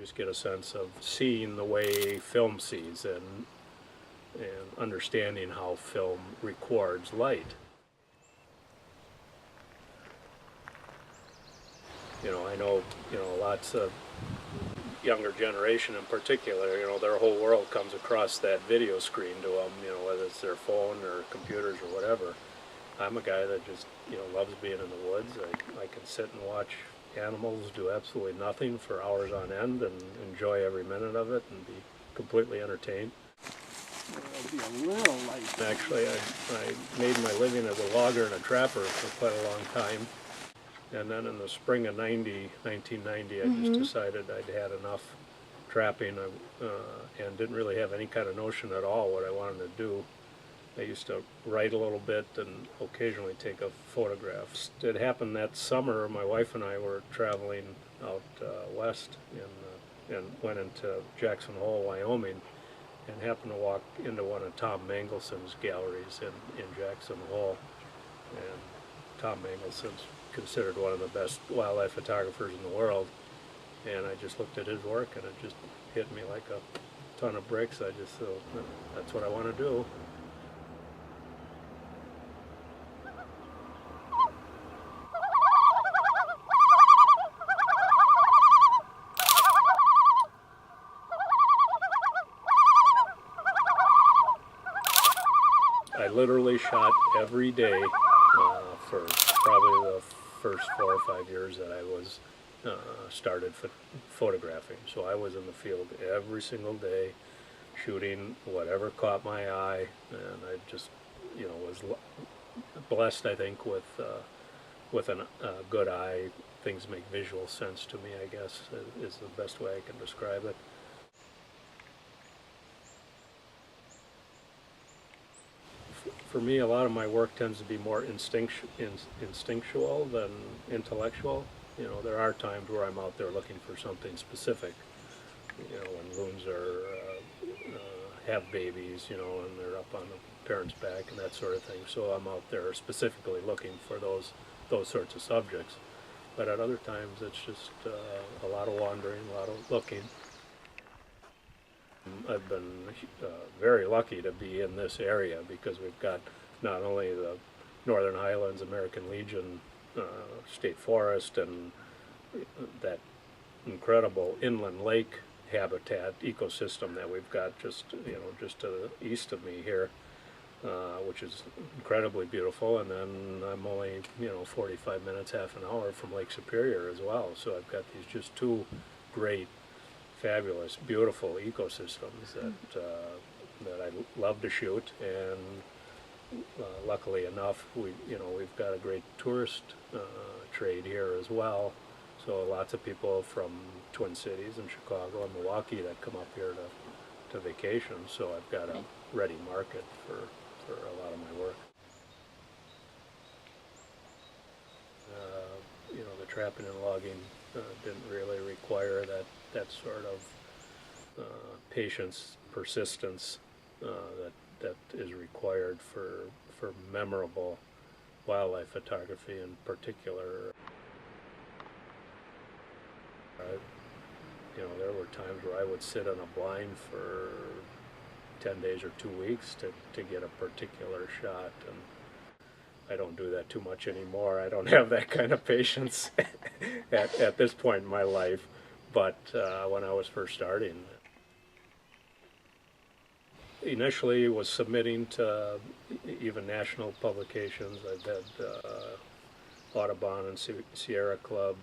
just get a sense of seeing the way film sees and understanding how film records light. I know, lots of younger generation in particular, their whole world comes across that video screen to them, whether it's their phone or computers or whatever. I'm a guy that just, loves being in the woods. I can sit and watch animals do absolutely nothing for hours on end and enjoy every minute of it and be completely entertained. It'll be a little light. Actually, I made my living as a logger and a trapper for quite a long time. And then in the spring of 1990, I just decided I'd had enough trapping and didn't really have any kind of notion at all what I wanted to do. I used to write a little bit and occasionally take a photograph. It happened that summer, my wife and I were traveling out west and went into Jackson Hole, Wyoming, and happened to walk into one of Tom Mangelson's galleries in Jackson Hole. And Tom Mangelson's considered one of the best wildlife photographers in the world, and I just looked at his work and it just hit me like a ton of bricks. I just thought, that's what I want to do. I literally shot every day for probably the first 4 or 5 years that I was started photographing. So I was in the field every single day, shooting whatever caught my eye, and I just, was blessed, I think, with a good eye. Things make visual sense to me, I guess, is the best way I can describe it. For me, a lot of my work tends to be more instinctual than intellectual. There are times where I'm out there looking for something specific. When loons have babies, and they're up on the parent's back and that sort of thing. So I'm out there specifically looking for those sorts of subjects. But at other times, it's just a lot of wandering, a lot of looking. I've been very lucky to be in this area because we've got not only the Northern Highlands American Legion State Forest and that incredible inland lake habitat ecosystem that we've got just to the east of me here, which is incredibly beautiful. And then I'm only 45 minutes, half an hour from Lake Superior as well. So I've got these just two great, fabulous, beautiful ecosystems that I love to shoot, and luckily enough, we've got a great tourist trade here as well. So lots of people from Twin Cities and Chicago and Milwaukee that come up here to vacation. So I've got a ready market for a lot of my work. The trapping and logging didn't really require that sort of patience, persistence that is required for memorable wildlife photography in particular. There were times where I would sit on a blind for 10 days or 2 weeks to get a particular shot, and I don't do that too much anymore. I don't have that kind of patience at this point in my life, but when I was first starting. Initially was submitting to even national publications. I've had Audubon and Sierra Club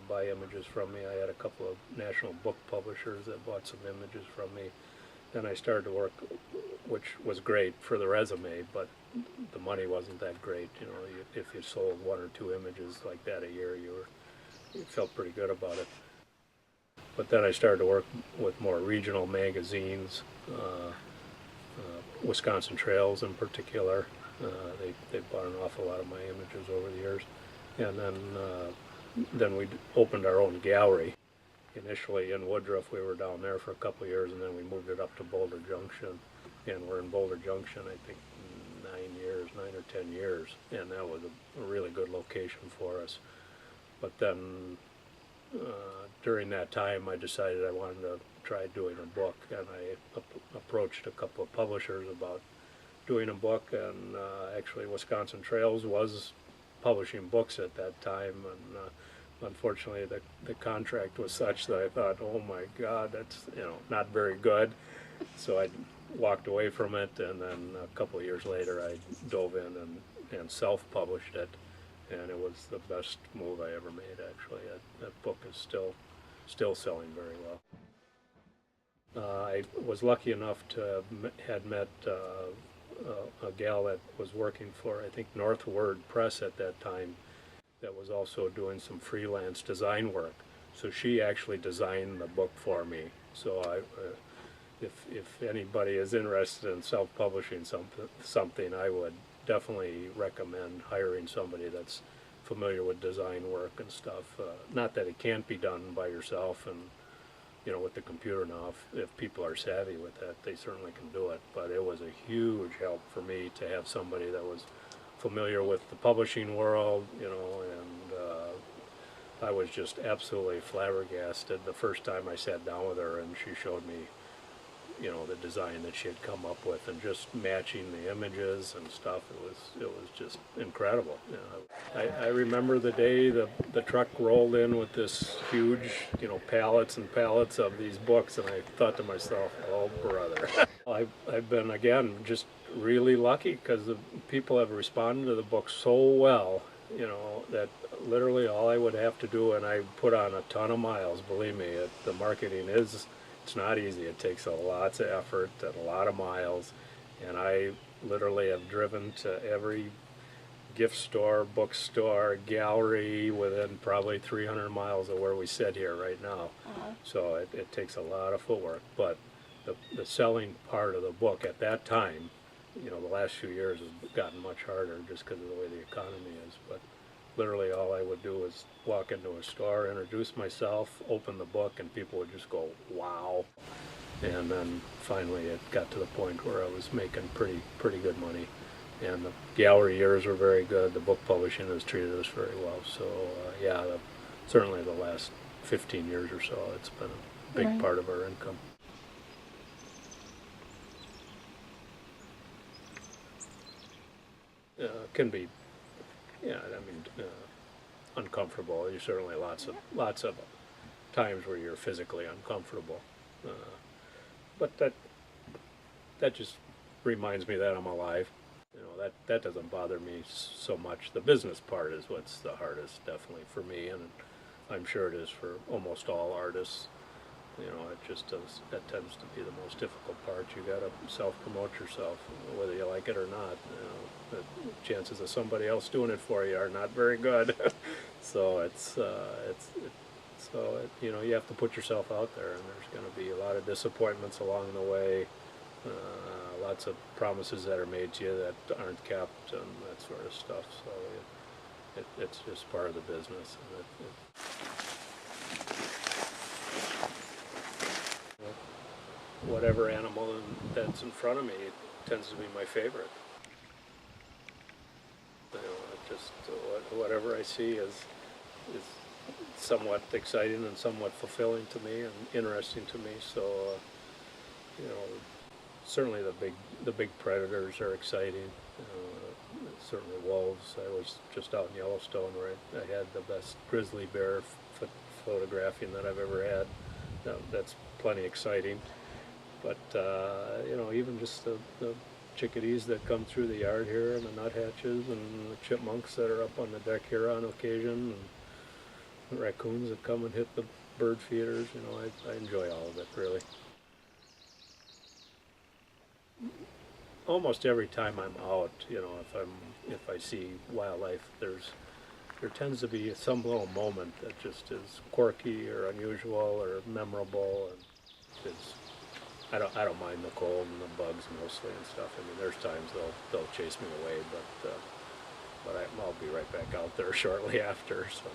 buy images from me. I had a couple of national book publishers that bought some images from me. Then I started to work, which was great for the resume, but the money wasn't that great. If you sold 1 or 2 images like that a year, you felt pretty good about it. But then I started to work with more regional magazines, Wisconsin Trails in particular. They bought an awful lot of my images over the years. And then we opened our own gallery. Initially in Woodruff, we were down there for a couple of years, and then we moved it up to Boulder Junction. And we're in Boulder Junction, I think, 9 or 10 years. And that was a really good location for us. But then during that time I decided I wanted to try doing a book, and I approached a couple of publishers about doing a book, and actually Wisconsin Trails was publishing books at that time, and unfortunately the contract was such that I thought, oh my God, that's not very good. So I walked away from it, and then a couple of years later I dove in and self-published it, and it was the best move I ever made, actually. That book is still selling very well. I was lucky enough to had met a gal that was working for, I think, Northward Press at that time, that was also doing some freelance design work. So she actually designed the book for me. So if anybody is interested in self-publishing something, I would definitely recommend hiring somebody that's familiar with design work and stuff. Not that it can't be done by yourself, and with the computer now, if people are savvy with that, they certainly can do it. But it was a huge help for me to have somebody that was familiar with the publishing world, and I was just absolutely flabbergasted the first time I sat down with her and she showed me, the design that she had come up with, and just matching the images and stuff. It was just incredible. I remember the day the truck rolled in with this huge, pallets and pallets of these books, and I thought to myself, oh brother. I've been, again, just really lucky, because the people have responded to the book so well, that literally all I would have to do, and I put on a ton of miles, believe me, the marketing it's not easy. It takes lots of effort and a lot of miles, and I literally have driven to every gift store, bookstore, gallery within probably 300 miles of where we sit here right now. So it takes a lot of footwork, but the selling part of the book at that time, the last few years has gotten much harder just because of the way the economy is, but literally all I would do is walk into a store, introduce myself, open the book, and people would just go, wow. And then finally it got to the point where I was making pretty good money. And the gallery years were very good. The book publishing has treated us very well. So certainly the last 15 years or so, it's been a big part of our income. Can be, uncomfortable. There's certainly lots of times where you're physically uncomfortable, but that just reminds me that I'm alive. That doesn't bother me so much. The business part is what's the hardest, definitely, for me, and I'm sure it is for almost all artists. That tends to be the most difficult part. You got to self-promote yourself, whether you like it or not. The chances of somebody else doing it for you are not very good. So you have to put yourself out there, and there's going to be a lot of disappointments along the way. Lots of promises that are made to you that aren't kept, and that sort of stuff. So it's just part of the business. Whatever animal that's in front of me tends to be my favorite. Whatever I see is somewhat exciting and somewhat fulfilling to me and interesting to me. So certainly the big predators are exciting. Certainly wolves. I was just out in Yellowstone where I had the best grizzly bear photographing that I've ever had. That's plenty exciting. But even just the chickadees that come through the yard here, and the nuthatches, and the chipmunks that are up on the deck here on occasion, and the raccoons that come and hit the bird feeders. I enjoy all of it, really. Almost every time I'm out, if I see wildlife, there tends to be some little moment that just is quirky or unusual or memorable, and I don't mind the cold and the bugs mostly and stuff. There's times they'll chase me away, but I'll be right back out there shortly after. So.